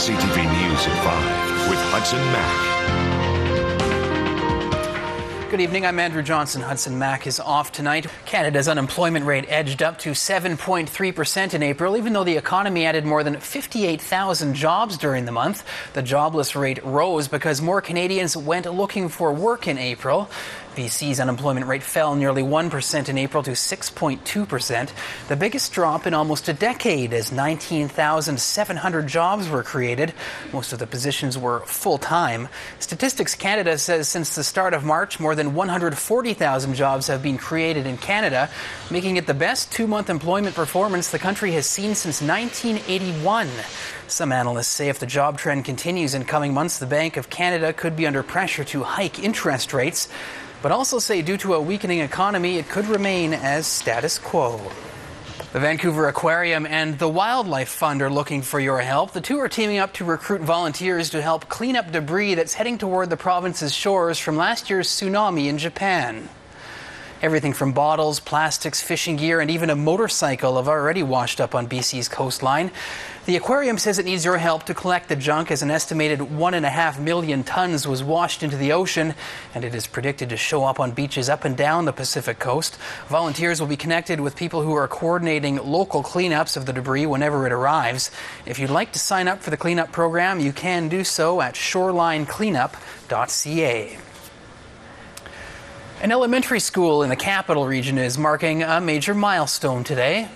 CTV News at 5 with Hudson Mack. Good evening, I'm Andrew Johnson. Hudson Mack is off tonight. Canada's unemployment rate edged up to 7.3% in April, even though the economy added more than 58,000 jobs during the month. The jobless rate rose because more Canadians went looking for work in April. BC's unemployment rate fell nearly 1% in April to 6.2%, the biggest drop in almost a decade, as 19,700 jobs were created. Most of the positions were full-time. Statistics Canada says since the start of March, more than 140,000 jobs have been created in Canada, making it the best two-month employment performance the country has seen since 1981. Some analysts say if the job trend continues in coming months, the Bank of Canada could be under pressure to hike interest rates, but also say due to a weakening economy, it could remain as status quo. The Vancouver Aquarium and the Wildlife Fund are looking for your help. The two are teaming up to recruit volunteers to help clean up debris that's heading toward the province's shores from last year's tsunami in Japan. Everything from bottles, plastics, fishing gear, and even a motorcycle have already washed up on BC's coastline. The aquarium says it needs your help to collect the junk, as an estimated 1.5 million tons was washed into the ocean, and it is predicted to show up on beaches up and down the Pacific coast. Volunteers will be connected with people who are coordinating local cleanups of the debris whenever it arrives. If you'd like to sign up for the cleanup program, you can do so at shorelinecleanup.ca. An elementary school in the capital region is marking a major milestone today.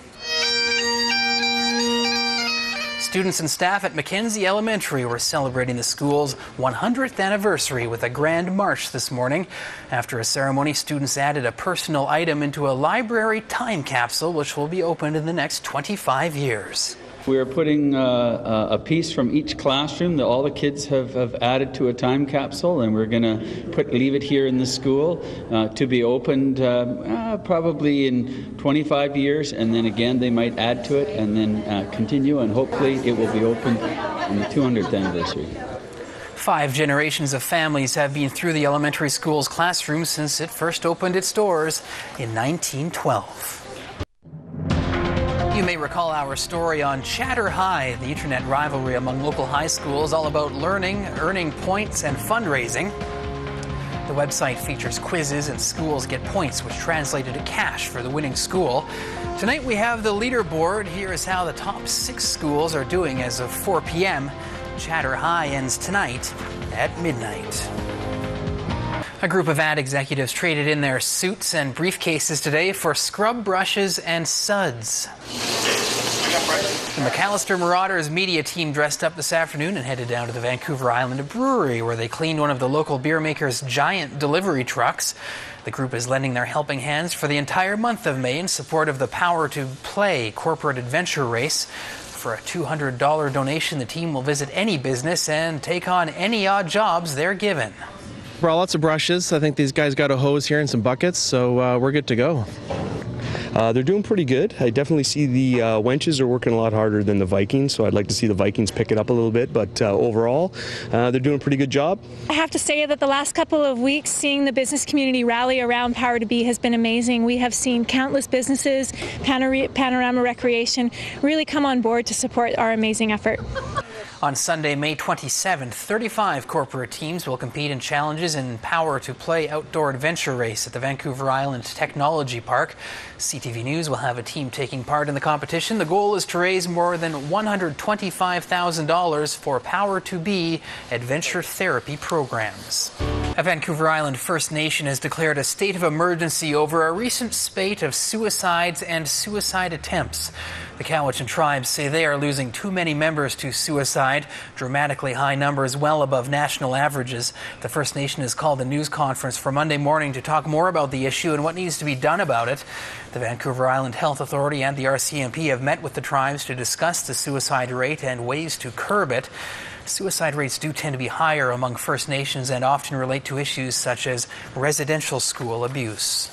Students and staff at McKenzie Elementary were celebrating the school's 100th anniversary with a grand march this morning. After a ceremony, students added a personal item into a library time capsule, which will be opened in the next 25 years. We are putting a piece from each classroom that all the kids have added to a time capsule, and we're going to leave it here in the school to be opened probably in 25 years, and then again they might add to it and then continue, and hopefully it will be opened on the 200th anniversary. 5 generations of families have been through the elementary school's classrooms since it first opened its doors in 1912. You may recall our story on Chatter High, the internet rivalry among local high schools, all about learning, earning points, and fundraising. The website features quizzes, and schools get points, which translate into cash for the winning school. Tonight we have the leaderboard. Here is how the top 6 schools are doing as of 4 p.m. Chatter High ends tonight at midnight. A group of ad executives traded in their suits and briefcases today for scrub brushes and suds. The McAllister Marauders media team dressed up this afternoon and headed down to the Vancouver Island brewery, where they cleaned one of the local beer maker's giant delivery trucks. The group is lending their helping hands for the entire month of May in support of the Power to Play corporate adventure race. For a $200 donation, the team will visit any business and take on any odd jobs they're given. Brought lots of brushes. I think these guys got a hose here and some buckets, so we're good to go. They're doing pretty good. I definitely see the wenches are working a lot harder than the Vikings, so I'd like to see the Vikings pick it up a little bit, but overall, they're doing a pretty good job. I have to say that the last couple of weeks, seeing the business community rally around Power to Be has been amazing. We have seen countless businesses, Panorama Recreation, really come on board to support our amazing effort. On Sunday, May 27th, 35 corporate teams will compete in challenges in Power to Play outdoor adventure race at the Vancouver Island Technology Park. CTV News will have a team taking part in the competition. The goal is to raise more than $125,000 for Power to Be adventure therapy programs. A Vancouver Island First Nation has declared a state of emergency over a recent spate of suicides and suicide attempts. The Cowichan tribes say they are losing too many members to suicide, dramatically high numbers well above national averages. The First Nation has called a news conference for Monday morning to talk more about the issue and what needs to be done about it. The Vancouver Island Health Authority and the RCMP have met with the tribes to discuss the suicide rate and ways to curb it. Suicide rates do tend to be higher among First Nations and often relate to issues such as residential school abuse.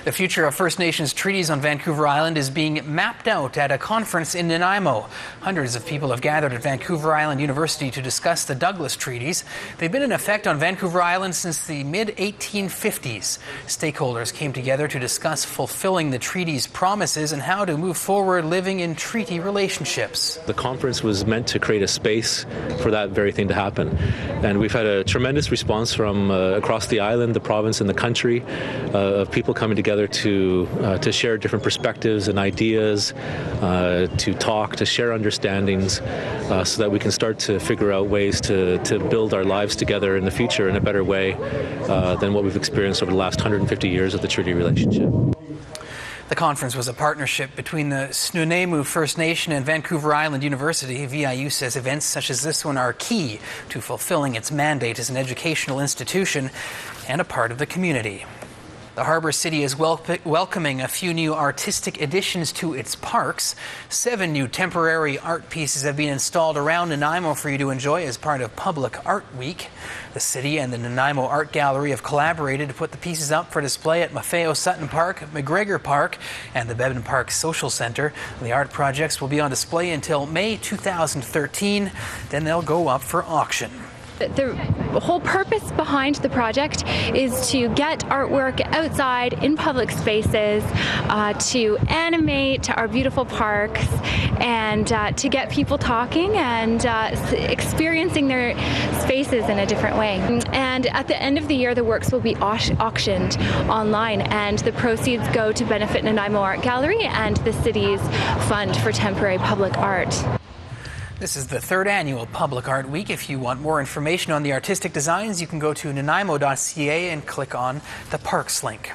The future of First Nations treaties on Vancouver Island is being mapped out at a conference in Nanaimo. Hundreds of people have gathered at Vancouver Island University to discuss the Douglas treaties. They've been in effect on Vancouver Island since the mid-1850s. Stakeholders came together to discuss fulfilling the treaty's promises and how to move forward living in treaty relationships. The conference was meant to create a space for that very thing to happen. And we've had a tremendous response from across the island, the province and the country, of people coming together to share different perspectives and ideas, to talk, to share understandings, so that we can start to figure out ways to build our lives together in the future in a better way than what we've experienced over the last 150 years of the treaty relationship. The conference was a partnership between the Nanaimo First Nation and Vancouver Island University. VIU says events such as this one are key to fulfilling its mandate as an educational institution and a part of the community. The Harbour City is welcoming a few new artistic additions to its parks. 7 new temporary art pieces have been installed around Nanaimo for you to enjoy as part of Public Art Week. The city and the Nanaimo Art Gallery have collaborated to put the pieces up for display at Maffeo Sutton Park, McGregor Park, and the Bevan Park Social Centre. The art projects will be on display until May 2013. Then they'll go up for auction. The whole purpose behind the project is to get artwork outside in public spaces, to animate our beautiful parks, and to get people talking and experiencing their spaces in a different way. And at the end of the year, the works will be auctioned online, and the proceeds go to benefit Nanaimo Art Gallery and the city's Fund for Temporary Public Art. This is the 3rd annual Public Art Week. If you want more information on the artistic designs, you can go to nanaimo.ca and click on the Parks link.